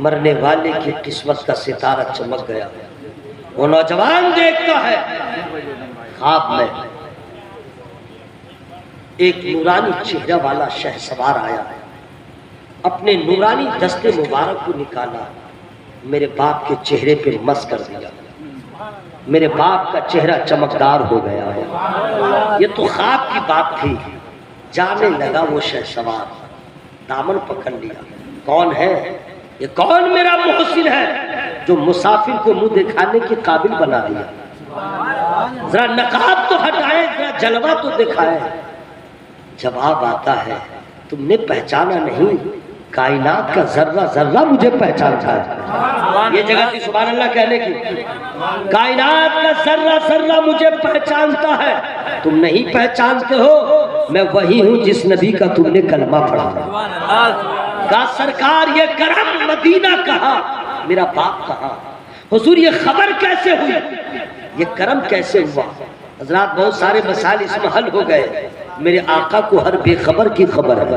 مرنے والے کی قسمت کا ستارہ چمک گیا. وہ نوجوان دیکھتا ہے خواب میں ایک نورانی چہرہ والا شہسوار آیا, اپنے نورانی دست مبارک کو نکالا, میرے باپ کے چہرے پہ مس کر دیا. میرے باپ کا چہرہ چمکدار ہو گیا ہے. یہ تو خواب کی بات تھی. جانے لگا وہ شہسوار, دامن پکڑ لیا. کون ہے یہ؟ کون میرا محسن ہے جو مسافر کو منہ دکھانے کے قابل بنا دیا؟ ذرا نقاب تو ہٹائے, ذرا جلوہ تو دکھائے. جواب آتا ہے تم نے پہچانا نہیں, کائنات کا ذرہ ذرہ مجھے پہچانتا ہے. یہ جگہ تھی سبحان اللہ کہنے کی. کائنات کا ذرہ ذرہ مجھے پہچانتا ہے, تم نہیں پہچانتے ہو. میں وہی ہوں جس نبی کا تم نے کلمہ پڑھا. کہا سرکار یہ کرم مدینہ کہاں, میرا باپ کہاں؟ حضور یہ خبر کیسے ہوئی, یہ کرم کیسے ہوا؟ حضرات بہت سارے مسائل اس میں حل ہو گئے. میرے آقا کو ہر بے خبر کی خبر ہے.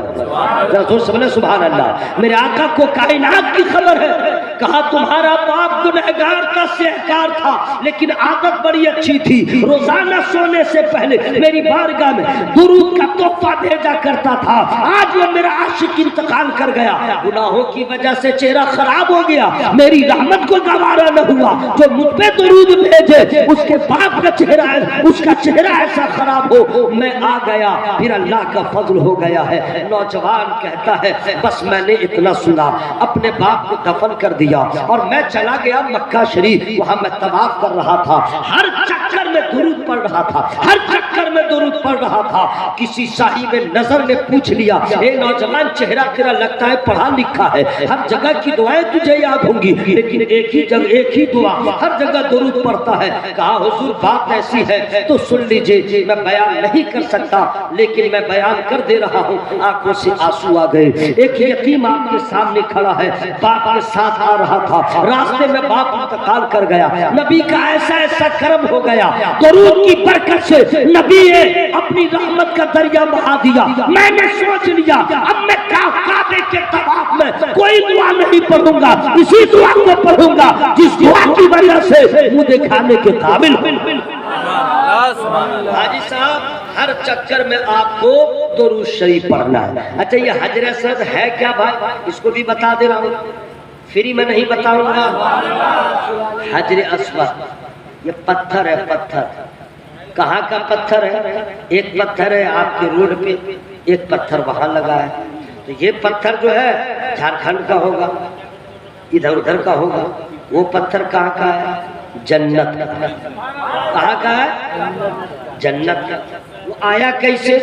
رسول سبحان سبحان اللہ, میرے آقا کو کائنات کی خبر ہے. کہا تمہارا باپ گنہگار تھا, سہکار تھا, لیکن عادت بڑی اچھی تھی. روزانہ سونے سے پہلے میری بارگاہ میں درود کا تحفہ بھیجا کرتا تھا. آج وہ میرا عاشق انتقال کر گیا, گناہوں کی وجہ سے چہرہ خراب ہو گیا, میری رحمت کو گوارا نہ ہوا. جو مجھ پہ درود بھیجے اس کے باپ کا چہرہ, اس کا چہرہ ایسا خراب ہو, میں آ گیا. پھر اللہ کا فضل ہو گیا ہے. نوجوان کہتا ہے بس میں نے اتنا سنا, اپنے باپ کو دفن کر دیا اور میں چلا گیا مکہ شریف. وہاں میں طواف کر رہا تھا, ہر چکر میں درود پڑھ رہا تھا, ہر چکر میں درود پڑھ رہا تھا. کسی صاحب نظر نے پوچھ لیا, اے نوجوان چہرہ تیرا لگتا ہے پڑھا لکھا ہے, ہر جگہ کی دعائیں تجھے یاد ہوں گی, لیکن ایک ہی جگہ ایک ہی دعا ہر جگہ درود پڑھتا ہے. کہا حضور بات ایسی ہے تو سن لیجئے, میں بیان نہیں کر سکتا لیکن میں بیان کر دے رہا ہوں. آنکھوں سے آنسو آ گئے. ایک یتیم آپ کے سامنے کھڑا ہے, باپ کے ساتھ آ رہا تھا, راستے میں باپ انتقال کر گیا. نبی کا ایسا ایسا کرم ہو گیا, درود کی برکت سے نبی نے اپنی رحمت کا دریا بہا دیا. میں نے سوچ لیا اب میں کعبے کے طواف میں کوئی دعا نہیں پڑھوں گا, اسی دعا کو پڑھوں گا جس دعا کی وجہ سے منہ دکھانے کے قابل ہوں. حاجی صاحب ہر چکر میں آپ کو درود شریف پڑھنا ہے. اچھا یہ حجر اسود ہے کیا بھائی, اس کو بھی بتا دے رہا ہوں, فری میں نہیں بتاؤں گا. حجر اسود یہ پتھر ہے, پتھر. کہاں کا پتھر ہے؟ ایک پتھر ہے آپ کے روڈ پہ, ایک پتھر وہاں لگا ہے. تو یہ پتھر جو ہے جھارکھنڈ کا ہوگا, ادھر ادھر کا ہوگا. وہ پتھر کہاں کا ہے؟ جنت کا. کہاں کا ہے؟ جنت کا. وہ آیا کیسے,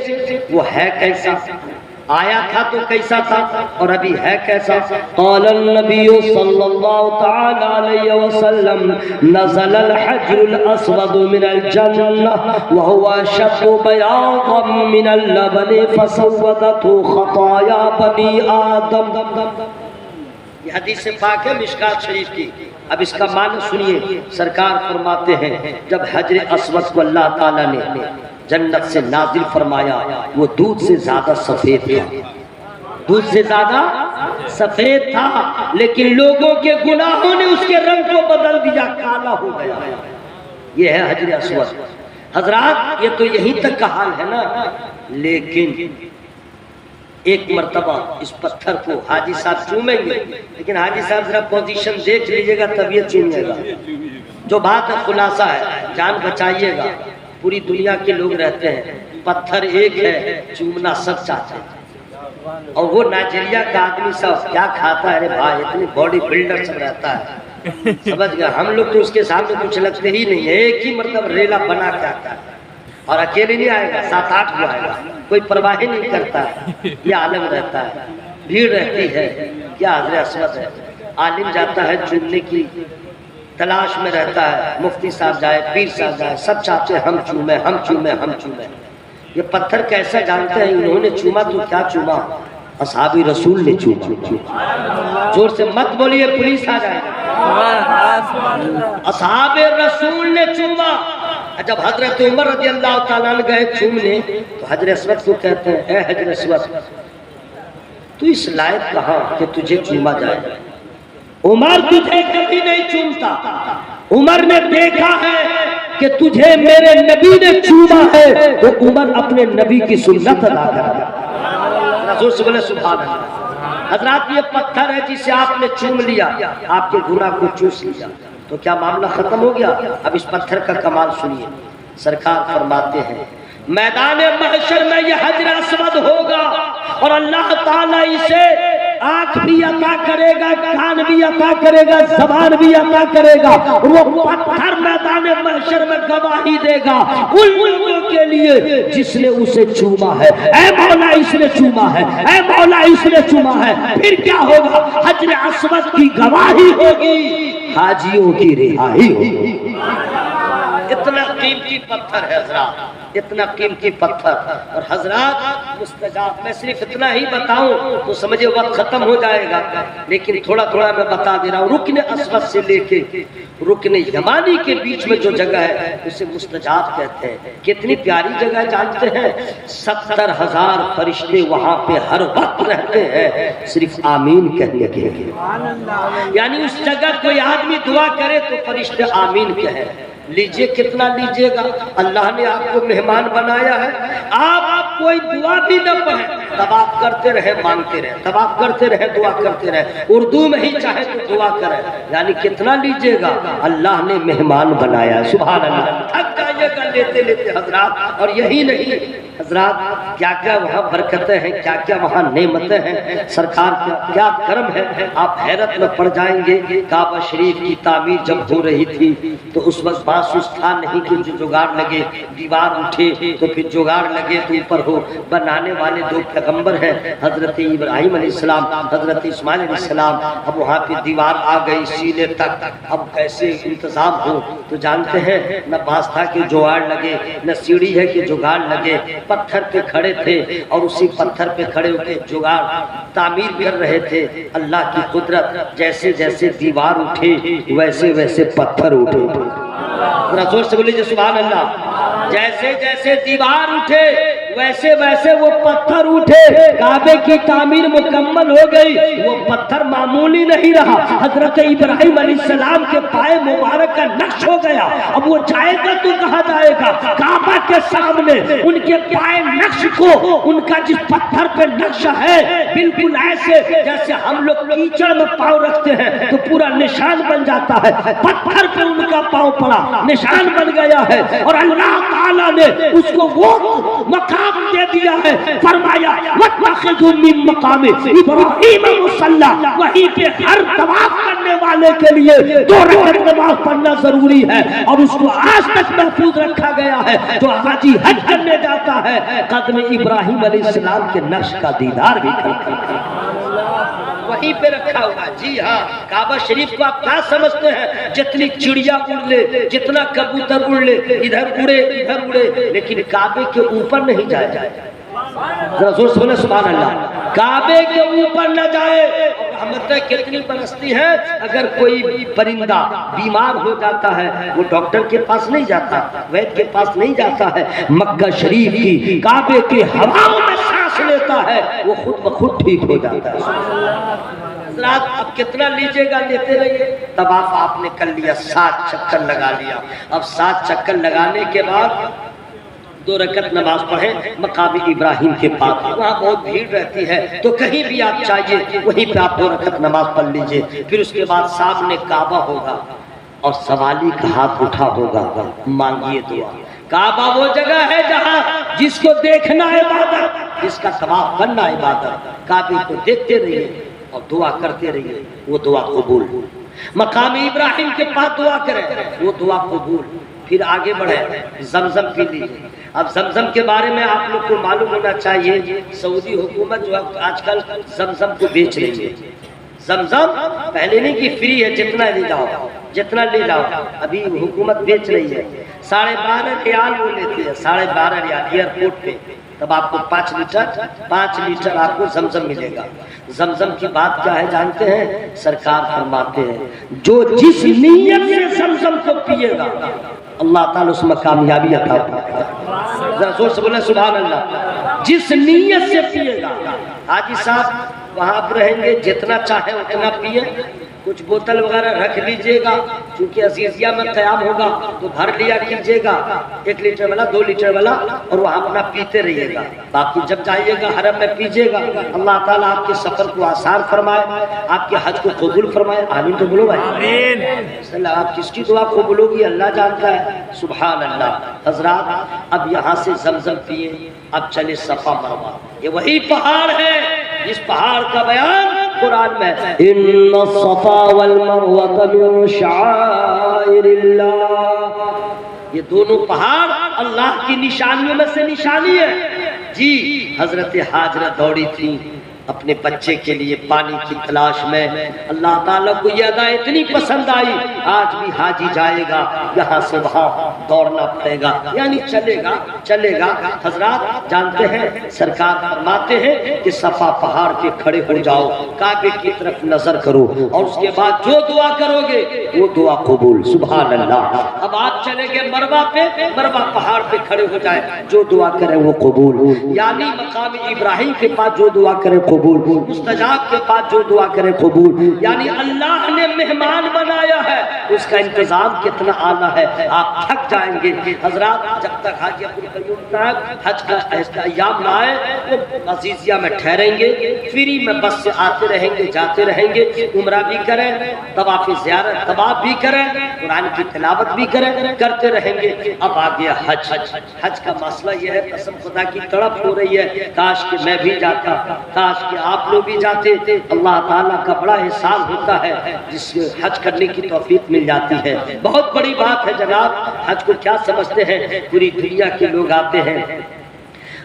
وہ ہے کیسا؟ آیا تھا تو کیسا تھا اور ابھی ہے کیسا؟ قال النبی صلی اللہ تعالی علیہ وسلم نزل الحجر الاسود من الجنہ وهو اشد بیاضا من اللبن فسودته خطایا بنی آدم. یہ حدیث پاک ہے مشکات شریف کی. اب اس کا معنی سنیے. سرکار فرماتے ہیں جب حجر اسود کو اللہ تعالیٰ نے جنت سے نازل فرمایا وہ دودھ سے زیادہ سفید تھا, دودھ سے زیادہ سفید تھا, لیکن لوگوں کے گناہوں نے اس کے رنگ کو بدل دیا, کالا ہو گیا. یہ ہے حجر اسود. حضرات یہ تو یہیں تک کا حال ہے نا, لیکن ایک مرتبہ اس پتھر کو حاجی صاحب چومیں گے, لیکن حاجی صاحب ذرا پوزیشن دیکھ لیجئے گا طبیعت چومے گا. جو بات ہے خلاصہ ہے, جان بچائیے گا. پوری دنیا کے لوگ رہتے ہیں, پتھر ایک ہے, چومنا سب چاہتے ہیں. اور وہ نائجیریا کا آدمی سب کیا کھاتا ہے بھائی, اتنی باڈی بلڈر سب رہتا ہے, سمجھ گیا. ہم لوگ تو اس کے سامنے کچھ لگتے ہی نہیں ہے, ایک ہی مطلب ریلا بنا کے آتا ہے, اور اکیلے نہیں آئے گا, 7-8 کو آئے گا, کوئی پرواہ نہیں کرتا ہے. یہ عالم رہتا ہے, بھیڑ رہتی ہے. کیا حضر اسود ہے, عالم جاتا ہے چومنے کی تلاش میں رہتا ہے, مفتی صاحب جائے, پیر صاحب جائے, سب چاہتے ہیں ہم چومیں, ہم چومیں, ہم چومیں. یہ پتھر کیسا جانتے ہیں انہوں نے چوما تو کیا چوما؟ اصحاب رسول نے چوما. زور سے مت بولیے پولیس آ جائے. اصحاب رسول نے چوما. جب حضرت عمر رضی اللہ تعالیٰ عنہ گئے چومنے تو حجر اسود کو کہتے ہیں اے حجر اسود تو اس لائق کہاں کہ تجھے چوما جائے. عمر تجھے کبھی نہیں چومتا، عمر نے دیکھا ہے کہ تجھے میرے نبی نے چوما ہے، تو عمر اپنے نبی کی سنت ادا کرا۔ رسول سے بولے سبحان اللہ۔ حضرات یہ پتھر ہے جسے آپ نے چوم لیا، آپ کے گناہ کو چوس لیا، تو کیا معاملہ ختم ہو گیا؟ اب اس پتھر کا کمال سنیے۔ سرکار فرماتے ہیں میدان محشر میں یہ حجر اسود ہوگا اور اللہ تعالیٰ اسے آنکھ بھی عطا کرے گا، کان بھی عطا کرے گا، زبان بھی عطا کرے گا، اور وہ پتھر میدان محشر میں گواہی دے گا ان لوگوں کے لیے جس نے اسے چوما ہے، اے مولا اس نے چوما ہے، اے مولا اس نے چوما ہے۔ پھر کیا ہوگا؟ حجر اسود کی گواہی ہوگی، حاجیوں کی رہائی ہوگی۔ اتنا قیمتی پتھر ہے حضرات، اتنا قیمتی پتھر۔ اور حضرات مستجاب، میں صرف اتنا ہی بتاؤں تو سمجھے وقت ختم ہو جائے گا، لیکن تھوڑا تھوڑا میں بتا دے رہا ہوں۔ رکن اسود سے لے کے رکن یمانی کے بیچ میں جو جگہ ہے اسے مستجاب کہتے ہیں۔ کتنی پیاری جگہ جانتے ہیں؟ 70,000 فرشتے وہاں پہ ہر وقت رہتے ہیں صرف آمین کہنے کے لیے۔ یعنی اس جگہ کوئی آدمی دعا کرے تو فرشتے آمین کہیں۔ لیجئے کتنا لیجئے گا، اللہ نے آپ کو مہمان بنایا ہے۔ آپ کوئی دعا بھی نہ پڑھیں، تب آپ کرتے رہے، مانگتے رہے، تب آپ کرتے رہے، دعا کرتے رہے، اردو میں ہی چاہے تو دعا کریں۔ یعنی کتنا لیجئے گا، اللہ نے مہمان بنایا ہے۔ سبحان اللہ۔ تھک جائیے گا لیتے لیتے حضرات۔ اور یہی نہیں حضرات، کیا کیا وہاں برکتیں ہیں، کیا کیا وہاں نعمتیں ہیں، سرکار کا کیا کرم ہے، آپ حیرت میں پڑ جائیں گے۔ کعبہ شریف کی تعمیر جب ہو رہی تھی تو اس وقت باسوس تھا نہیں کہ جو جگاڑ لگے، دیوار اٹھے تو پھر جگاڑ لگے تو اوپر ہو۔ بنانے والے دو پیغمبر ہیں، حضرت ابراہیم علیہ السلام، حضرت اسماعیل علیہ السلام۔ اب وہاں پہ دیوار آ گئی سینے تک، اب کیسے انتظام ہو؟ تو جانتے ہیں نہ باس تھا کہ جگاڑ لگے، نہ سیڑھی ہے کہ جگاڑ لگے، پتھر پہ کھڑے تھے اور اسی پتھر پہ کھڑے ہو کے جگاڑ تعمیر کر رہے تھے۔ اللہ کی قدرت، جیسے جیسے دیوار اٹھے ویسے ویسے پتھر اٹھے۔ رسول سے بولیے سبحان اللہ۔ جیسے جیسے دیوار اٹھے ویسے ویسے وہ پتھر اٹھے۔ کعبے کی تعمیر مکمل ہو گئی، وہ پتھر معمولی نہیں رہا، حضرت ابراہیم علیہ السلام کے پائے مبارک کا نقش ہو گیا۔ اب وہ جائے گا تو کہاں جائے گا؟ کعبہ کے سامنے ان کے پائے نقش کو، ان کا جس پتھر پہ نقش ہے بالکل ایسے جیسے ہم لوگ کیچڑ میں پاؤں رکھتے ہیں تو پورا نشان بن جاتا ہے، پتھر پہ ان کا پاؤں پڑا، نشان بن گیا ہے۔ اور اللہ تعالیٰ نے اس کو وہ مقام دے دیا ہے، فرمایا وَاتَّخِذُوا مِن مَّقَامِ إِبْرَاهِيمَ مُصَلًّى، وہیں پہ ہر طواف کرنے والے کے لیے 2 رکعت نماز پڑھنا ضروری ہے، اور اس کو آج تک محفوظ رکھا گیا ہے۔ جو حاجی حج کرنے جاتا ہے قدم ابراہیم علیہ السلام کے نقش کا دیدار بھی کرتا ہے، وہیں پہ رکھا ہوا۔ جی ہاں، کعبہ شریف کو آپ کیا سمجھتے ہیں؟ جتنی چڑیا اڑ لے، جتنا کبوتر اڑ لے، ادھر اڑے ادھر اڑے، لیکن کعبے کے اوپر نہیں جائے۔ رسول صلی اللہ علیہ سبحان اللہ، کعبے کے اوپر نہ جائے۔ رحمتیں کتنی برستی ہیں، اگر کوئی پرندہ بیمار ہو جاتا ہے وہ ڈاکٹر کے پاس نہیں جاتا، وید کے پاس نہیں جاتا ہے، مکہ شریف کی کعبے کے ہواؤں میں سانس لیتا ہے، وہ خود بخود ٹھیک ہو جاتا ہے۔ حضرات اب کتنا لیجئے گا، لیتے رہیے۔ طواف آپ نے کر لیا، 7 چکر لگا لیا۔ اب 7 چکر لگانے کے بعد 2 رکعت نماز پڑھیں مقام ابراہیم کے پاس۔ وہاں بہت بھیڑ رہتی ہے تو کہیں بھی آپ چاہیے وہیں پہ آپ 2 رکعت نماز پڑھ لیجئے۔ پھر اس کے بعد سامنے کعبہ ہوگا اور سوالی کا ہاتھ اٹھا ہوگا، مانگیے دعا۔ کعبہ وہ جگہ ہے جہاں جس کو دیکھنا عبادت، جس کا طواف کرنا عبادت۔ کعبے کو دیکھتے رہیے اور دعا کرتے رہیے، وہ دعا قبول۔ مقام ابراہیم کے پاس دعا کریں، وہ دعا قبول۔ پھر آگے بڑھے، زمزم پی لیجیے۔ اب زمزم کے بارے میں آپ لوگ کو معلوم ہونا چاہیے، سعودی حکومت جو آج کل زمزم کو بیچ رہی ہے۔ زمزم پہلے نہیں کہ فری ہے، جتنا لے جاؤ جتنا لے جاؤ، ابھی حکومت بیچ رہی ہے۔ 12.5 ریال وہ لیتے ہیں، 12.5 ریال ایئرپورٹ پہ۔ تب آپ کو 5 لیٹر آپ کو زمزم ملے گا۔ زمزم کی بات کیا ہے جانتے ہیں؟ سرکار فرماتے ہیں جو جس نیت سے زمزم کو پیے گا اللہ تعالیٰ اس میں کامیابی عطا کرے گا۔ رسول سے بولے سبحان اللہ۔ جس نیت سے پیے گا، حاجی صاحب وہاں آپ رہیں گے، جتنا چاہیں اتنا پیے، کچھ بوتل وغیرہ رکھ لیجئے گا، چونکہ عزیزیہ میں قیام ہوگا تو بھر لیا کیجئے گا 1 لیٹر والا 2 لیٹر والا، اور وہاں اپنا پیتے رہیے گا۔ باقی جب جائیے گا حرم میں پیجئے گا۔ اللہ تعالیٰ آپ کے سفر کو آسان فرمائے، آپ کے حج کو قبول فرمائے، آمین تو بولو بھائی، آمین۔ آپ کس کی دعا قبول ہوگی اللہ جانتا ہے، سبحان اللہ۔ حضرات اب یہاں سے زمزم پیے، اب چلے صفا مروہ، یہ وہی پہاڑ ہے جس پہاڑ کا بیان قرآن میں ان الصفا والمروہ من شعائر اللہ، یہ دونوں پہاڑ اللہ کی نشانیوں میں سے نشانی ہے۔ جی حضرت حاجرہ دوڑی تھی اپنے بچے کے لیے پانی کی تلاش میں، اللہ تعالیٰ کو یہ ادا اتنی پسند آئی، آج بھی حاجی جائے گا یہاں سے وہاں دوڑنا پڑے گا، یعنی چلے گا۔ حضرات جانتے ہیں سرکار فرماتے ہیں کہ صفا پہاڑ پہ کھڑے ہو جاؤ، کعبے کی طرف نظر کرو، اور اس کے بعد جو دعا کرو گے وہ دعا قبول، سبحان اللہ۔ اب آپ چلے گئے مروہ پہ، مروہ پہاڑ پہ کھڑے ہو جائے، جو دعا کرے وہ قبول، یعنی مقام ابراہیم کے پاس جو دعا کرے قبول، مستجاب کے پاس جو دعا کرے قبول، یعنی اللہ نے مہمان بنایا ہے، اس کا انتظام کتنا اعلیٰ ہے، آپ تھک جائیں گے۔ حضرات جب تک حاجی عبدالقیوم صاحب حج کا ایام نہ آئے وہ عزیزیہ میں ٹھہریں گے، فری میں بس سے آتے رہیں گے جاتے رہیں گے، عمرہ بھی کریں، طواف زیارت طواف بھی کریں، قرآن کی تلاوت بھی کریں، کرتے رہیں گے۔ اب آ گیا حج کا مسئلہ یہ ہے، قسم خدا کی تڑپ ہو رہی ہے، کاش کہ میں بھی جاتا، کاش کہ آپ لوگ بھی جاتے۔ اللہ تعالیٰ کا بڑا احسان ہوتا ہے جس سے حج کرنے کی توفیق مل جاتی ہے، بہت بڑی بات ہے جناب۔ حج کو کیا سمجھتے ہیں، پوری دنیا کے لوگ آتے ہیں،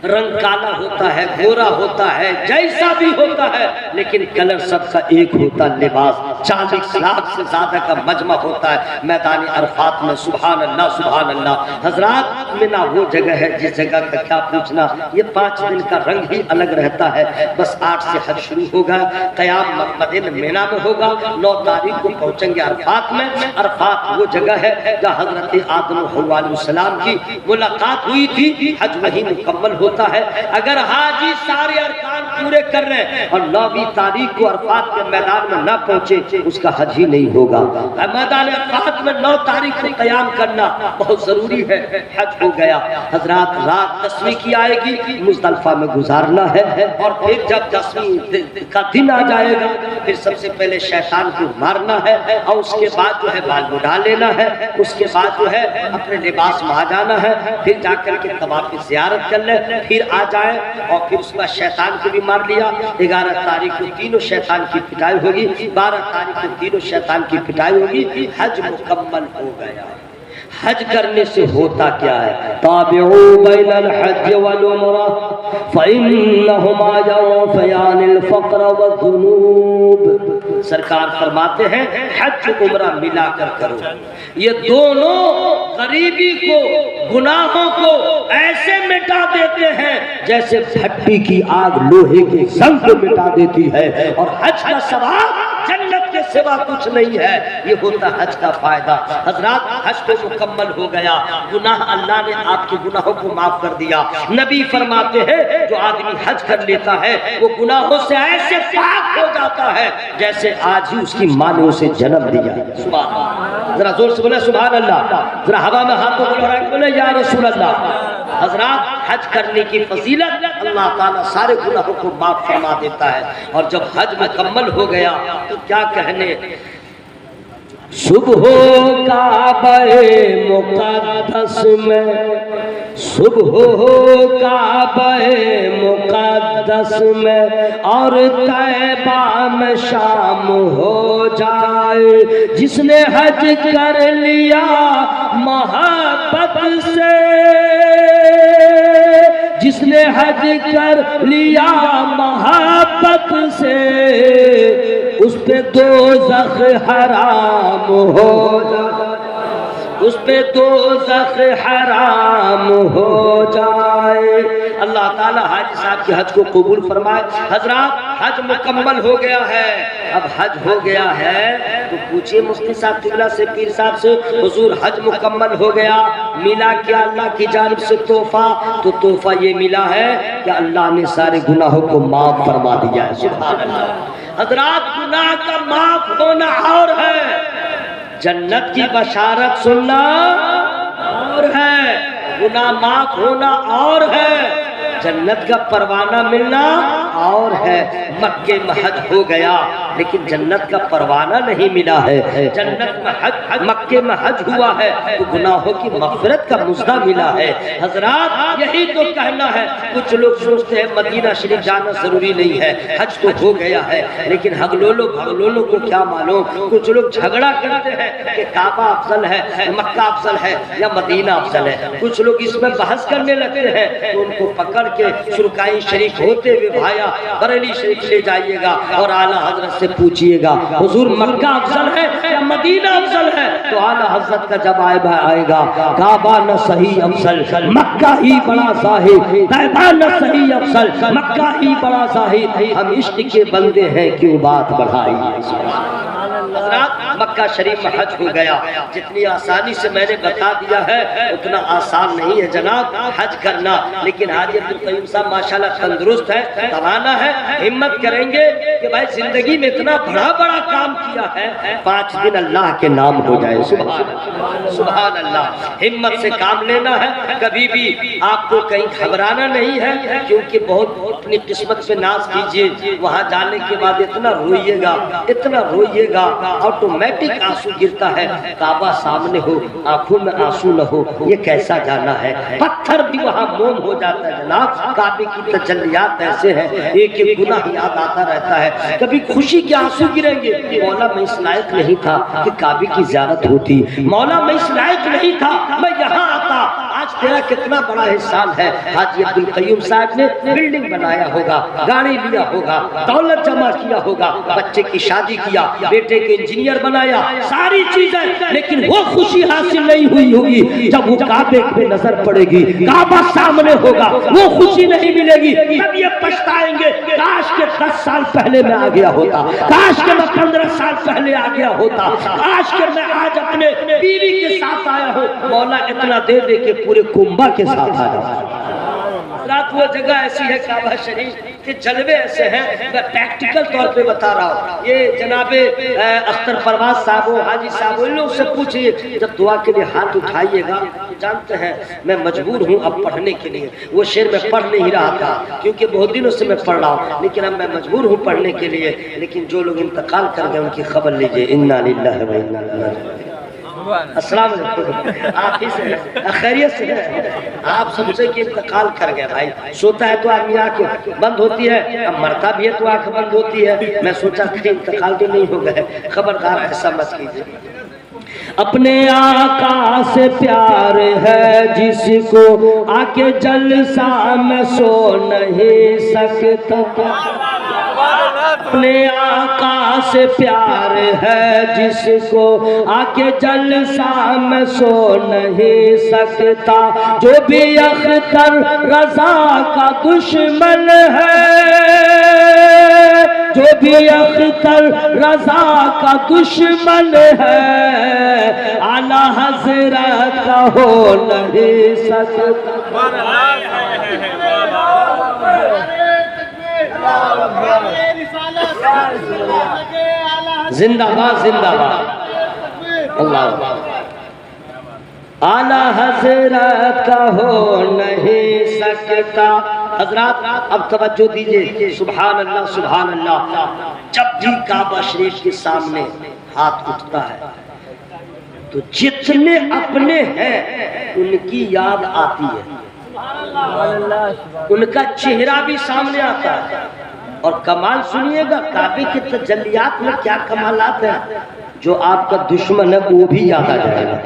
رنگ کالا ہوتا ہے، گورا ہوتا ہے، جیسا بھی ہوتا ہے، لیکن کلر سب کا ایک ہوتا، لباس 40 لاکھ سے زیادہ کا مجمع ہوتا ہے میدان عرفات میں، سبحان اللہ سبحان اللہ۔ حضرات مینا وہ جگہ ہے جس جگہ کا کیا پوچھنا، یہ 5 دن کا رنگ ہی الگ رہتا ہے۔ بس 8 سے حج شروع ہوگا، قیام مدینہ مینا میں ہوگا، 9 تاریخ کو پہنچیں گے عرفات میں۔ عرفات وہ جگہ ہے جہاں حضرت آدم و حوا علیہ السلام کی ملاقات ہوئی تھی، حج وہی مکمل ہوتا ہے۔ اگر حاجی سارے ارکان پورے کر رہے ہیں اور 9ویں تاریخ کو عرفات کے میدان میں نہ پہنچے، اس کا حج ہی نہیں ہوگا۔ میدان عرفات میں 9 تاریخ کو قیام کرنا بہت ضروری ہے، حج ہو گیا۔ حضرات رات 10ویں کی آئے گی، مزدلفہ میں گزارنا ہے، اور پھر جب 10ویں کا دن آ جائے گا پھر سب سے پہلے شیطان کو مارنا ہے، اور اس کے بعد جو ہے بال مڈا لینا ہے، اس کے بعد جو ہے اپنے لباس میں آ جانا ہے، پھر جا کر کے طواف زیارت کر لیں، پھر آ جائے، اور پھر اس کا شیطان کو بھی مار لیا۔ 11 تاریخ کو تینوں شیطان کی پٹائی ہوگی، 12 تاریخ کو تینوں شیطان کی پٹائی ہوگی، حج مکمل ہو گیا۔ حج کرنے سے ہوتا کیا ہے، تابعوا بین الحج والعمرہ فإنہما ينفیان الفقر والذنوب۔ سرکار فرماتے ہیں حج عمرہ ملا کر کرو، یہ دونوں غریبی کو، گناہوں کو ایسے مٹا دیتے ہیں جیسے بھٹی کی آگ لوہے کے زنگ کو مٹا دیتی ہے، اور حج کا ثواب جنت کے سوا کچھ نہیں ہے، یہ ہوتا حج کا فائدہ۔ حضرات حج تو مکمل ہو گیا، گناہ اللہ نے آپ کے گناہوں کو معاف کر دیا۔ نبی فرماتے ہیں جو آدمی حج کر لیتا ہے وہ گناہوں سے ایسے پاک ہو جاتا ہے جیسے آج ہی اس کی ماں نے اسے جنم دیا۔ سبحان اللہ، ذرا زور سے بولے سبحان اللہ، ذرا ہوا میں ہاتھوں کو بڑھا کے بولے یا رسول اللہ۔ حضرات حج کرنے کی فضیلت، اللہ تعالیٰ سارے گناہوں کو معاف فرما دیتا ہے، اور جب حج مکمل ہو گیا تو کیا کہنے، صبح کعبہ مقدس میں، صبح کعبہ مقدس میں، اور طیبہ میں شام ہو جائے، جس نے حج کر لیا محبت سے، جس نے حج کر لیا محبت سے، اس پہ دوزخ حرام ہو جائے، اس پہ دوزخ حرام ہو جائے۔ اللہ تعالیٰ حاجی صاحب کے حج کو قبول فرمائے۔ حضرات حج مکمل ہو گیا ہے، اب حج ہو گیا ہے تو پوچھئے مفتی صاحب قبلہ سے، پیر صاحب سے، حضور حج مکمل ہو گیا، ملا کیا اللہ کی جانب سے تحفہ؟ تو تحفہ یہ ملا ہے کہ اللہ نے سارے گناہوں کو معاف فرما دیا ہے۔ سبحان اللہ۔ حضرات گناہ کا معاف ہونا اور ہے، جنت کی بشارت سننا اور ہے، گناہ معاف ہونا اور ہے، جنت کا پروانہ ملنا اور ہے۔ مکے میں حج ہو گیا لیکن جنت کا پروانہ نہیں ملا ہے، جنت میں حج، مکے میں حج ہوا ہے تو گناہوں کی مغفرت کا مژدہ ملا ہے۔ حضرات یہی تو کہنا ہے، کچھ لوگ سوچتے ہیں مدینہ شریف جانا ضروری نہیں ہے، حج تو ہو گیا ہے، لیکن ہگلولوں بھگلولوں کو کیا معلوم، کچھ لوگ جھگڑا کرتے ہیں کہ کعبہ افضل ہے، مکہ افضل ہے یا مدینہ افضل ہے، کچھ لوگ اس میں بحث کرنے لگتے ہیں تو ان کو پکڑ کے سرکائی شریف ہوتے ہوئے بھایا بریلی شریف لے جائیے گا اور اعلیٰ حضرت سے پوچھئے گا حضور مکہ افضل ہے یا مدینہ افضل ہے، تو اعلیٰ حضرت کا جب آئے گا کعبہ نہ صحیح افضل، مکہ ہی بڑا صاحب، طیبہ نہ صحیح افضل، مکہ ہی بڑا صاحب، ہم عشق کے بندے ہیں کیوں بات بڑھائی۔ حضرات مکہ شریف میں حج ہو گیا، جتنی آسانی سے میں نے بتا دیا ہے اتنا آسان نہیں ہے جناب حج کرنا، لیکن حاجی عبدالقیوم صاحب ماشاءاللہ تندرست ہے، توانا ہے، ہمت کریں گے کہ بھائی زندگی میں اتنا بڑا کام کیا ہے، 5 دن اللہ کے نام ہو جائے۔ سبحان اللہ، ہمت سے کام لینا ہے، کبھی بھی آپ کو کہیں گھبرانا نہیں ہے، کیونکہ بہت اپنی قسمت پہ ناز کیجئے، وہاں جانے کے بعد اتنا روئیے گا آٹومیٹک آنسو گرتا ہے، کعبہ سامنے ہو آنکھوں میں آنسو نہ ہو، یہ کیسا جانا ہے، پتھر بھی وہاں موم ہو جاتا ہے جناب، کعبے کی تجلیات ایسے ہیں، ایک ایک گناہ یاد آتا رہتا ہے، کبھی خوشی کے آنسو گریں گے، مولا میں اس لائق نہیں تھا کہ کعبے کی زیارت ہوتی، مولا میں اس لائق نہیں تھا میں یہاں آتا، آج تیرا کتنا بڑا احسان ہے۔ حاجی عبدالقیوم صاحب نے بلڈنگ بنایا ہوگا، گاڑی لیا ہوگا، دولت جمع کیا ہوگا، بچے کی شادی کیا، بیٹے کو انجینئر بنایا، ساری چیزیں، لیکن وہ خوشی حاصل نہیں ہوئی ہوگی جب وہ کعبے پہ نظر پڑے گی، کعبہ سامنے ہوگا، وہ خوشی نہیں ملے گی، تب یہ پچھتائیں گے کاش کہ 10 سال پہلے میں آ گیا ہوتا، کاش کہ میں 15 سال پہلے آ گیا ہوتا، کاش کہ میں آج اپنے بیوی کے ساتھ آیا ہوں، مولا اتنا دے دے کہ پورے کنبہ کے ساتھ آ جائے۔ رات وہ جگہ ایسی ہے کعبہ شریف کہ جلوے ایسے ہیں، میں پریکٹیکل طور پہ بتا رہا ہوں، یہ جناب اختر پرواز صاحب و حاجی صاحب ان لوگ سے پوچھئے، جب دعا کے لیے ہاتھ اٹھائیے گا، جانتے ہیں میں مجبور ہوں اب پڑھنے کے لیے، وہ شعر میں پڑھ نہیں رہا تھا کیونکہ بہت دنوں سے میں پڑھ رہا ہوں، لیکن اب میں مجبور ہوں پڑھنے کے لیے، لیکن جو لوگ انتقال کر گئے ان کی خبر لیجئے، انا للہ و انا الیہ راجعون۔ السلام علیکم، آپ ہی سے خیریت سے ہیں؟ آپ سب سے کہ انتقال کر گئے بھائی، سوتا ہے تو آدمی آنکھ بند ہوتی ہے، اب مرتا بھی ہے تو آنکھ بند ہوتی ہے، میں سوچا کہ انتقال تو نہیں ہو گئے، خبردار ایسا مت کیجیے۔ اپنے آقا سے پیار ہے جس کو آکے جلسہ میں سو نہیں سکتا، اپنے آقا سے پیار ہے جس کو آکے جلسہ میں سو نہیں سکتا، جو بھی اختر رضا کا دشمن ہے، جو بھی اختر رضا کا دشمن ہے، اعلیٰ حضرت کا ہو نہیں سکتا۔ زندہ باد زندہ باد، اللہ اعلیٰ حضرت کا ہو نہیں سکتا۔ حضرات اب توجہ دیجئے، سبحان اللہ سبحان اللہ، جب بھی کعبہ شریف کے سامنے ہاتھ اٹھتا ہے تو جتنے اپنے ہیں ان کی یاد آتی ہے، ان کا چہرہ بھی سامنے آتا ہے، اور کمال سنیے گا کعبے کی تجلیات میں کیا کمالات ہیں، جو آپ کا دشمن ہے وہ بھی یاد آ جائے گا،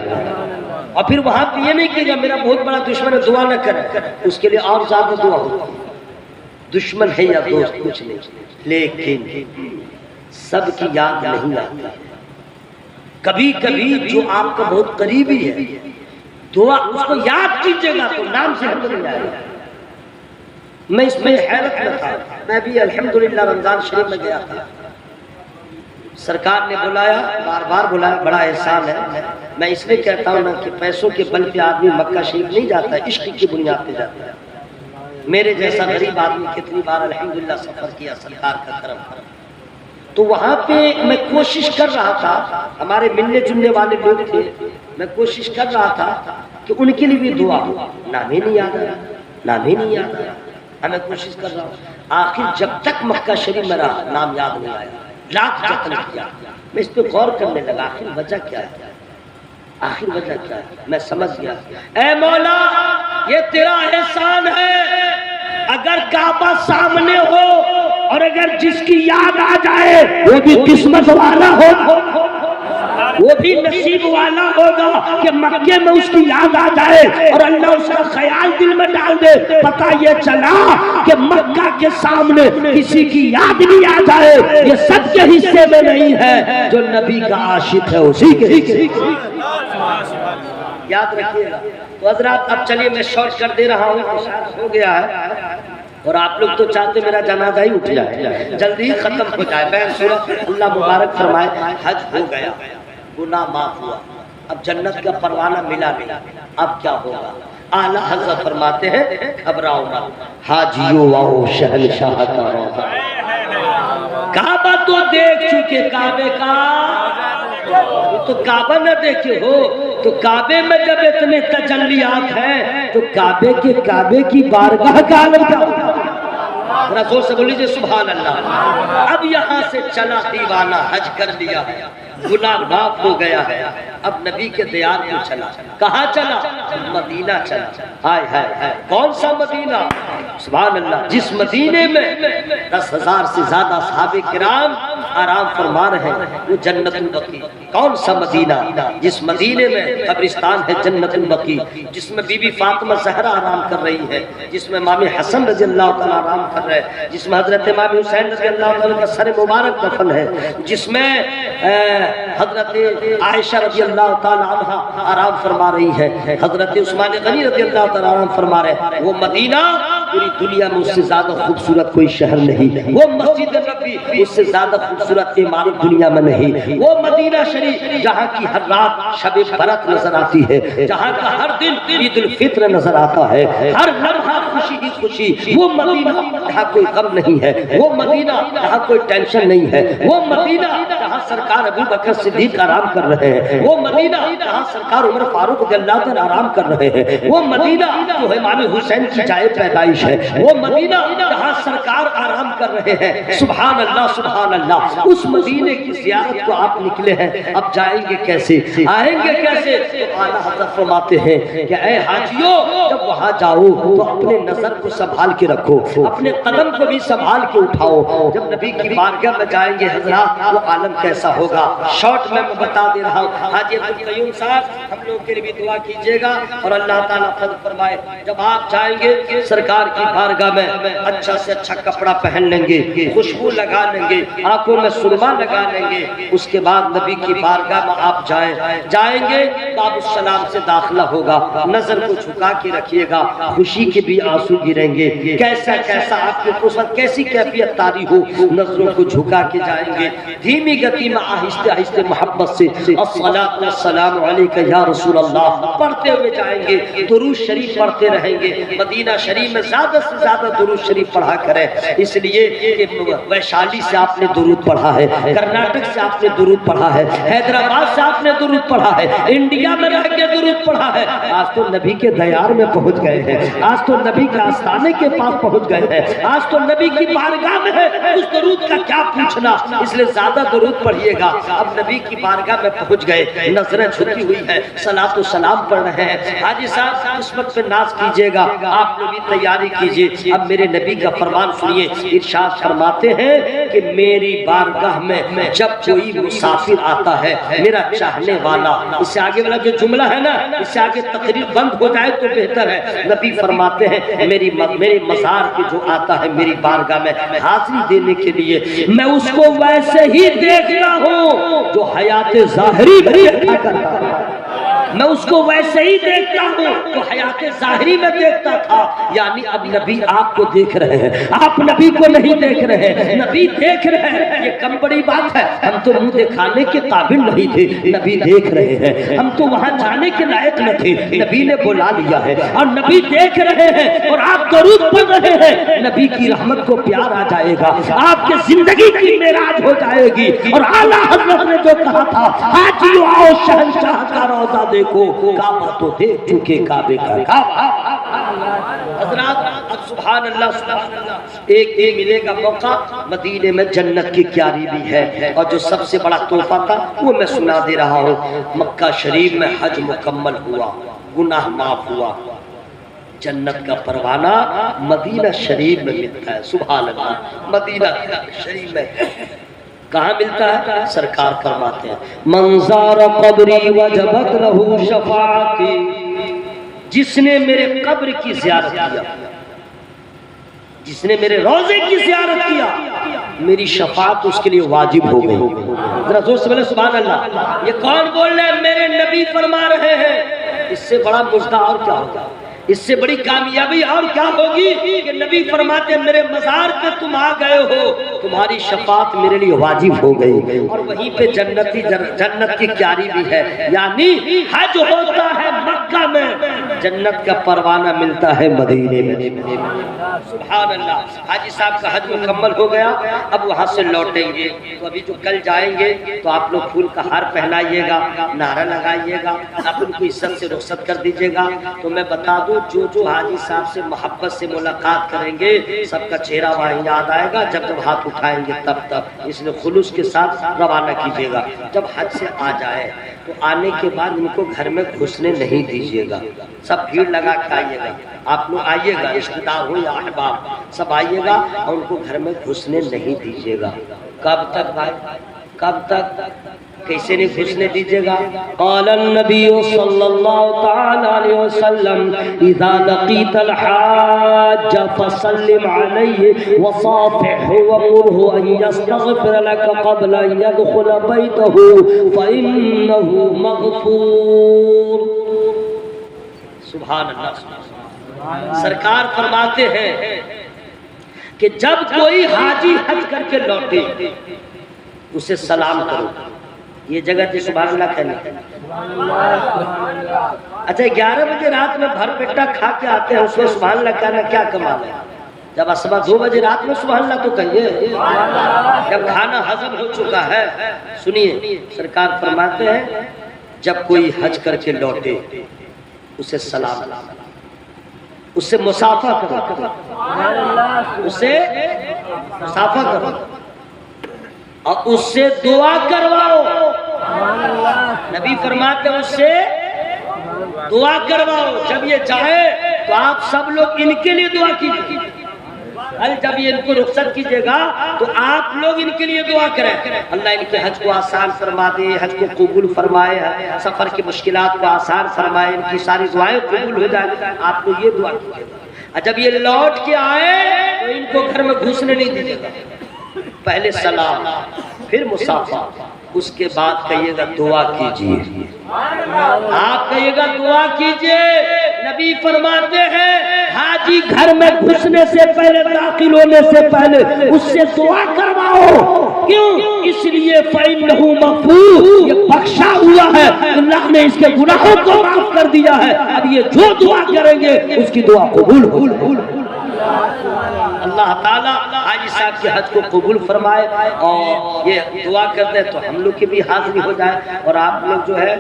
اور پھر وہاں پہ یہ نہیں کہ میرا بہت بڑا دشمن ہے دعا نہ کرے، اس کے لیے اور زیادہ دعا ہوتی ہے، دشمن ہے یا دوست کچھ نہیں، لیکن سب کی یاد نہیں آتی، کبھی کبھی جو آپ کا بہت قریبی ہے دعا اس کو یاد کیجئے گا تو نام سے ہم نہیں آئے گا۔ میں اس میں حیرت میں تھا، میں بھی الحمدللہ رمضان شریف میں گیا تھا، سرکار نے بلایا، بار بار بلایا، بڑا احسان ہے۔ میں اس لیے کہتا ہوں نا کہ پیسوں کے بل پہ آدمی مکہ شریف نہیں جاتا ہے، عشق کی بنیاد پہ جاتا ہے۔ میرے جیسا غریب آدمی کتنی بار الحمدللہ سفر کیا، سرکار کا کرم۔ تو وہاں پہ میں کوشش کر رہا تھا، ہمارے ملنے جلنے والے لوگ تھے، میں کوشش کر رہا تھا کہ ان کے لیے بھی دعا ہو۔ نام ہی نہیں یاد آیا، نام ہی نہیں یاد آیا، میں کوشش کر رہا ہوں۔ آخر جب تک مکہ شریف میں رہا نام یاد نہیں آیا، لاکھ جتن کیا، میں اس پہ غور کرنے لگا آخر وجہ کیا ہے، آخر وجہ کیا ہے۔ میں سمجھ گیا، اے مولا یہ تیرا احسان ہے، اگر کعبہ سامنے ہو اور اگر جس کی یاد آ جائے وہ بھی قسمت والا ہو، وہ بھی نصیب والا ہوگا کہ مکے میں اس کی یاد آ جائے اور اللہ اس کا خیال دل میں ڈال دے۔ پتہ یہ چلا کہ مکہ کے سامنے کسی کی یاد نہیں آ جائے، یہ سب کے حصے میں نہیں ہے، جو نبی کا عاشق ہے اسی کے حصے۔ یاد رکھیے گا۔ تو حضرات اب چلیے میں شارٹ کر دے رہا ہوں، ہو گیا ہے اور آپ لوگ تو چاہتے میرا جنازہ ہی اٹھ جائے، جلدی ہی ختم ہو جائے۔ بہن سورہ اللہ مبارک فرمائے حج ہو گیا، گناہ معاف ہوا، اب جنت کا پروانہ ملا ملا، اب کیا ہوگا؟ اعلیٰ حضرت فرماتے ہیں گھبراؤ مت، حاجیو آؤ شہنشاہ کا روضہ۔ کعبہ تو دیکھ چکے، کعبے کا تو کعبہ نہ دیکھے ہو تو کعبے میں جب اتنے تجلیات ہیں تو کعبے کی بارگاہ کا عالم کیا ہوگا؟ رسول سے بولیجئے سبحان اللہ۔ اب یہاں سے چلا دیوانہ، حج کر لیا ہے، گناہ معاف ہو گیا ہے، اب نبی کے دیار کو چلا۔ کہاں چلا؟ مدینہ چلا۔ ہائے ہائے ہائے، کون سا مدینہ؟ سبحان اللہ، جس مدینے میں 10,000 سے زیادہ صحابہ کرام آرام فرما رہے ہیں، وہ جنت البقیع۔ کون سا مدینہ؟ جس مدینے میں قبرستان ہے جنت البقیع، جس میں بی بی فاطمہ زہرا آرام کر رہی ہے، جس میں امام حسن رضی اللہ تعالیٰ آرام کر رہے ہیں، جس میں حضرت امام حسین رضی اللہ تعالیٰ کا سر مبارک دفن ہے، جس میں حضرت عائشہ رضی اللہ تعالیٰ عنہ آرام فرما رہی ہے، حضرت عثمان غنی رضی اللہ تعالیٰ آرام فرما رہے ہیں۔ وہ مدینہ پوری دنیا میں اس سے زیادہ خوبصورت کوئی شہر نہیں، وہ مسجد نبی اس سے زیادہ خوبصورت عمارت دنیا میں نہیں، وہ مدینہ شریف جہاں کی ہر رات شب برات نظر آتی ہے، جہاں کا ہر دن عید الفطر نظر آتا ہے، ہر لمحہ خوشی ہی خوشی، وہ مدینہ جہاں کوئی غم نہیں ہے، وہ مدینہ جہاں کوئی ٹینشن نہیں ہے، وہ مدینہ جہاں سرکار ابو بکر صدیق آرام کر رہے ہیں، وہ مدینہ جہاں سرکار عمر فاروق رضی اللہ عنہ آرام کر رہے ہیں، وہ مدینہ جو امام حسین کی جائے پیدائش ہے، وہ مدینہ جہاں سرکار آرام کر رہے ہیں۔ سبحان اللہ سبحان اللہ، اس مدینے کی زیارت کو آپ نکلے ہیں، اب جائیں گے کیسے، آئیں گے کیسے؟ تو اعلیٰ حضرت فرماتے ہیں کہ اے حاجیوں جب وہاں جاؤ تو اپنے نظر کو سنبھال کے رکھو، اپنے قدم کو بھی سنبھال کے اٹھاؤ۔ جب نبی کی بارگاہ میں جائیں گے حضرات وہ عالم کیسا ہوگا، شارٹ میں بتا دے رہا ہوں۔ حاجی عبدالقیوم صاحب ہم لوگ کے لیے بھی دعا کیجئے گا اور اللہ تعالیٰ فضل فرمائے۔ جب آپ جائیں گے سرکار کی بارگاہ میں اچھا سے اچھا کپڑا پہن لیں گے، خوشبو لگا لیں گے، آنکھوں میں سرما لگا لیں گے، اس کے بعد نبی کی بارگاہ میں آپ جائیں گے، باب السلام سے داخلہ ہوگا، نظر کو جھکا کے رکھیے گا، خوشی کے بھی آنسو گریں گے، کیسا کیسا آپ کے قصد کیسی کیفیت طاری ہو، نظروں کو جھکا کے جائیں گے، دھیمی گتی میں آہستہ آہستہ محبت سے الصلاۃ والسلام علیک یا رسول اللہ پڑھتے ہوئے جائیں گے، درود شریف پڑھتے رہیں گے۔ مدینہ شریف میں زیادہ سے زیادہ درود شریف پڑھا کریں، اس لیے کہ ویشالی سے آپ نے درود پڑھا ہے، کرناٹک سے آپ نے درود پڑھا ہے، حیدرآباد سے آپ نے درود پڑھا ہے، انڈیا میں رہ کے درود پڑھا ہے، آج تو نبی کے دیار میں پہنچ گئے ہیں، آج تو نبی کے آستانے کے پاس پہنچ گئے ہیں، آج تو نبی کی بارگاہ میں ہے، اس درود کا کیا پوچھنا، اس لیے زیادہ درود پڑھیے گا۔ اب نبی کی بارگاہ میں پہنچ گئے، نظریں جھکی ہوئی ہیں، صلاۃ و سلام پڑھ رہے ہیں۔ حاجی صاحب اس وقت پہ ناز کیجئے گا، آپ نے بھی تیاری کیجئے۔ اب میرے نبی کا فرمان سنیے، ارشاد فرماتے ہیں کہ میری بارگاہ میں جب کوئی مسافر آتا ہے میرا چاہنے والا، اس سے آگے والا جو جملہ ہے نا اس سے آگے تقریر بند ہو جائے تو بہتر ہے، نبی فرماتے ہیں میرے مزار کے جو آتا ہے میری بارگاہ میں حاضری دینے کے لیے، میں اس کو ویسے ہی دیکھتا ہوں جو حیات ظاہری بھی عطا کرتا ہے۔ میں اس کو ویسے ہی دیکھتا ہوں تو حیات ظاہری میں دیکھتا تھا، یعنی اب نبی آپ کو دیکھ رہے ہیں، آپ نبی کو نہیں دیکھ رہے ہیں، نبی دیکھ رہے ہیں۔ یہ کم بڑی بات ہے، ہم تو منہ دکھانے کے قابل نہیں تھے، نبی دیکھ رہے ہیں، ہم تو وہاں جانے کے لائق نہ تھے، نبی نے بلا لیا ہے اور نبی دیکھ رہے ہیں اور آپ درود پڑھ رہے ہیں، نبی کی رحمت کو پیار آ جائے گا، آپ کے زندگی کی معراج ہو جائے گی۔ اور اعلیٰ حضرت نے جو کہا تھا حاجیو آؤ شہنشاہ کا روضہ دیکھو، کعبہ تو دیکھ چکے کعبے کا کعبہ۔ حضرات اب سبحان اللہ سبحان اللہ، ایک دن ملے گا موقع، مدینے میں جنت کی کیاری بھی ہے، اور جو سب سے بڑا تحفہ تھا وہ میں سنا دے رہا ہوں، مکہ شریف میں حج مکمل ہوا، گناہ معاف ہوا، جنت کا پروانہ مدینہ شریف میں ملتا ہے۔ سبحان اللہ، مدینہ شریف میں کہاں ملتا ہے؟ سرکار فرماتے ہیں منظار قبری وجبت لہو شفاعتی، جس نے میرے قبر کی زیارت کیا، جس نے میرے روضے کی زیارت کیا، میری شفاعت اس کے لیے واجب ہو گئی۔ ذرا زور سے بولے سبحان اللہ۔ یہ کون بول رہے ہیں؟ میرے نبی فرما رہے ہیں۔ اس سے بڑا مجدہ اور کیا ہوگا؟ اس سے بڑی کامیابی اور کیا ہوگی کہ نبی فرماتے ہیں میرے مزار پہ تم آ گئے ہو، تمہاری شفاعت میرے لیے واجب ہو گئی، اور وہیں پہ جنت کی کیاری بھی ہے، یعنی حج ہوتا ہے مکہ میں، جنت کا پروانہ ملتا ہے مدینے میں۔ سبحان اللہ۔ حاجی صاحب کا حج مکمل ہو گیا، اب وہاں سے لوٹیں گے، تو ابھی جو کل جائیں گے تو آپ لوگ پھول کا ہار پہنائیے گا، نعرہ لگائیے گا، آپ ان کو عزت سے رخصت کر دیجیے گا۔ تو میں بتا دوں جو حاجی صاحب سے محبت سے ملاقات کریں گے سب کا چہرہ وہاں یاد آئے گا، جب جب ہاتھ اٹھائیں گے تب اس لیے خلوص کے ساتھ روانہ کیجیے گا۔ جب حج سے آ جائے تو آنے کے بعد ان کو گھر میں گھسنے نہیں دیجیے گا، سب بھیڑ لگا کے آئیے گا، آپ لوگ آئیے گا، رشتہ دار ہو یا احباب سب آئیے گا، اور ان کو گھر میں گھسنے نہیں دیجیے گا۔ کب تک بھائی؟ کب تک؟ کیسے نہیں گھسنے دیجیے گا؟ قال النبی صلی اللہ تعالی علیہ وسلم اذا لقیت الحاج فسلم علیہ وصافحه ومره ان يستغفر لك قبل ان يدخل بیتہ فانه مغفور۔ سبحان اللہ۔ سرکار فرماتے ہیں کہ جب کوئی حاجی حج کر کے لوٹے اسے سلام کرو۔ یہ جگہ تھی سبحان اللہ کہنے۔ اچھا 11 بجے رات میں بھر پیٹا کھا کے آتے ہیں، اس میں سبحان اللہ کہنا کیا کمال ہے؟ جب صبح 2 بجے رات میں سبحان اللہ تو کہیے، جب کھانا ہضم ہو چکا ہے۔ سنیے سرکار فرماتے ہیں جب کوئی حج کر کے لوٹے اسے سلام، اس سے مصافحہ کرو، اس سے مصافحہ کرو، اور اس سے دعا کرواؤ۔ نبی فرماتے ہیں اس سے دعا کرواؤ۔ جب یہ جائے تو آپ سب لوگ ان کے لیے دعا کیجیے، جب یہ ان کو رخصت کیجیے گا تو آپ لوگ ان کے لیے دعا کریں، اللہ ان کے حج کو آسان فرما دے، حج کو قبول فرمائے، سفر کی مشکلات کو آسان فرمائے، ان کی ساری دعائیں قبول ہو جائیں۔ آپ لوگ یہ دعا کیجیے گا۔ جب یہ لوٹ کے آئے تو ان کو گھر میں گھسنے نہیں دیجیے گا، پہلے سلام پھر مصافحہ، اس کے بعد کہیے گا دعا کیجیے، آپ کہیے گا دعا کیجیے۔ نبی فرماتے ہیں حاجی گھر میں گھسنے سے پہلے، داخل ہونے سے پہلے اس سے دعا کرواؤ۔ کیوں؟ اس لیے فَإِنَّهُ مَغْفُورٌ، یہ بخشا ہوا ہے، اللہ نے اس کے گناہوں کو معاف کر دیا ہے، اب یہ جو دعا کریں گے اس کی دعا قبول ہو۔ اللہ تعالیٰ حاجی صاحب کے حج کو قبول فرمائے، اور یہ دعا کرتے ہیں تو ہم لوگ کی بھی حاضری ہو جائے۔ اور آپ لوگ جو ہے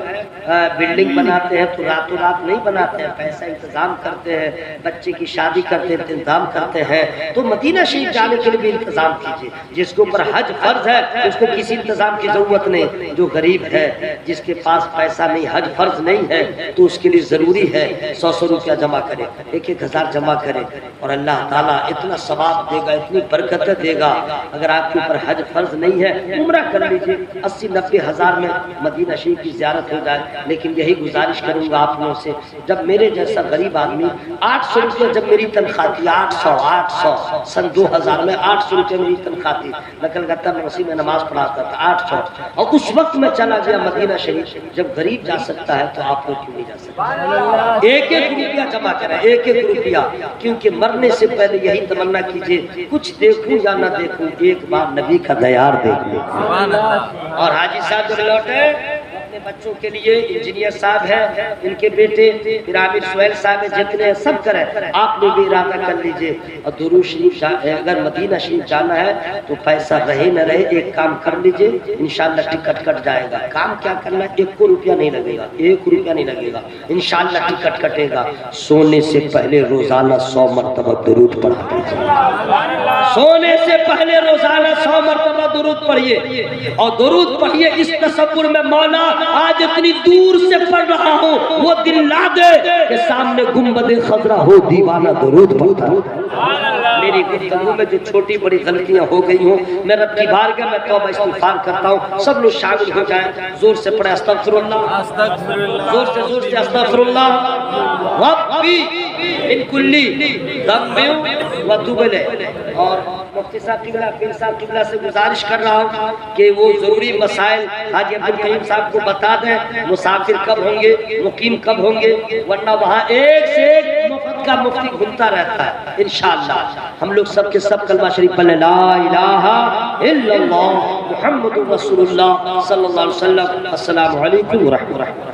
بلڈنگ بناتے ہیں تو راتوں رات نہیں بناتے ہیں، پیسہ انتظام کرتے ہیں، بچے کی شادی کرتے ہیں، انتظام کرتے ہیں، تو مدینہ شریف جانے کے لیے بھی انتظام کیجیے۔ جس کے اوپر حج فرض ہے اس کو کسی انتظام کی ضرورت نہیں، جو غریب ہے جس کے پاس پیسہ نہیں، حج فرض نہیں ہے، تو اس کے لیے ضروری ہے 100 روپیہ جمع کرے، 1000 جمع کرے، اور اللہ تعالیٰ اتنا ثواب دے گا، اتنی برکتیں دے گا۔ اگر آپ کے اوپر حج فرض نہیں ہے عمرہ کر لیجئے، 80-90 ہزار میں مدینہ شریف کی زیارت ہو جائے۔ لیکن یہی گزارش کروں گا آپ لوگوں سے، جب میرے جیسا غریب آدمی 800 روپے جب میری تنخواہ تھی، 800 سن 2000 میں 800 روپے میری تنخواہ تھی، میں کلکتہ میں اسی میں نماز پڑھاتا تھا 800، اور اس وقت میں چلا گیا مدینہ شریف۔ جب غریب جا سکتا ہے تو آپ لوگ کیوں نہیں جا سکتے؟ ایک ایک روپیہ جمع کریں، ایک ایک روپیہ، کیونکہ مرنے سے پہلے یہی تمنا کیجئے کچھ دیکھوں یا نہ دیکھوں، ایک بار نبی کا دیار دیکھ لیں۔ اور حاجی صاحب جب لوٹے اپنے بچوں کے لیے، انجینئر صاحب ہیں ان کے بیٹے، پھر عامر سہیل صاحب جتنے ہیں سب کریں، آپ نے بھی ارادہ کر لیجئے۔ اور درود شریف اگر مدینہ شریف جانا ہے تو پیسہ رہے نہ رہے ایک کام کر لیجئے، انشاءاللہ ٹکٹ کٹ جائے گا۔ کام کیا کرنا ہے؟ 1 روپیہ نہیں لگے گا، 1 روپیہ نہیں لگے گا، انشاءاللہ ٹکٹ کٹے گا۔ سونے سے پہلے روزانہ 100 مرتبہ درود پڑھا دیجئے، سونے سے پہلے روزانہ 100 مرتبہ درود پڑھیے، اور درود پڑھیے اس تصور میں مولا آج اتنی دور سے پڑھ رہا ہوں، وہ دن لا دے کہ سامنے گنبد خضرا ہو دیوانہ درود پڑھتا ہے۔ میری گفتگو میں جو چھوٹی بڑی غلطیاں ہو گئی ہوں، میں رب کی بارگاہ میں توبہ استغفار کرتا ہوں، سب لوگ شامل ہو جائیں، زور سے پڑھیں استغفر اللہ، زور سے استغفر اللہ ربی من کلی ذنب واتوب الیہ۔ اور مفتی صاحب قبلہ، پیر صاحب قبلہ سے گزارش کر رہا ہوں کہ وہ ضروری مسائل حاجی عبدالکریم صاحب کو بتا دیں، مسافر کب ہوں گے، مقیم کب ہوں گے، ورنہ وہاں ایک سے ایک مفت کا مفتی گھومتا رہتا ہے۔ انشاءاللہ ہم لوگ سب کے سب کلمہ شریف پڑھیں، لا الہ الا اللہ محمد رسول اللہ صلی اللہ علیہ وسلم۔ السلام علیکم ورحمۃ اللہ۔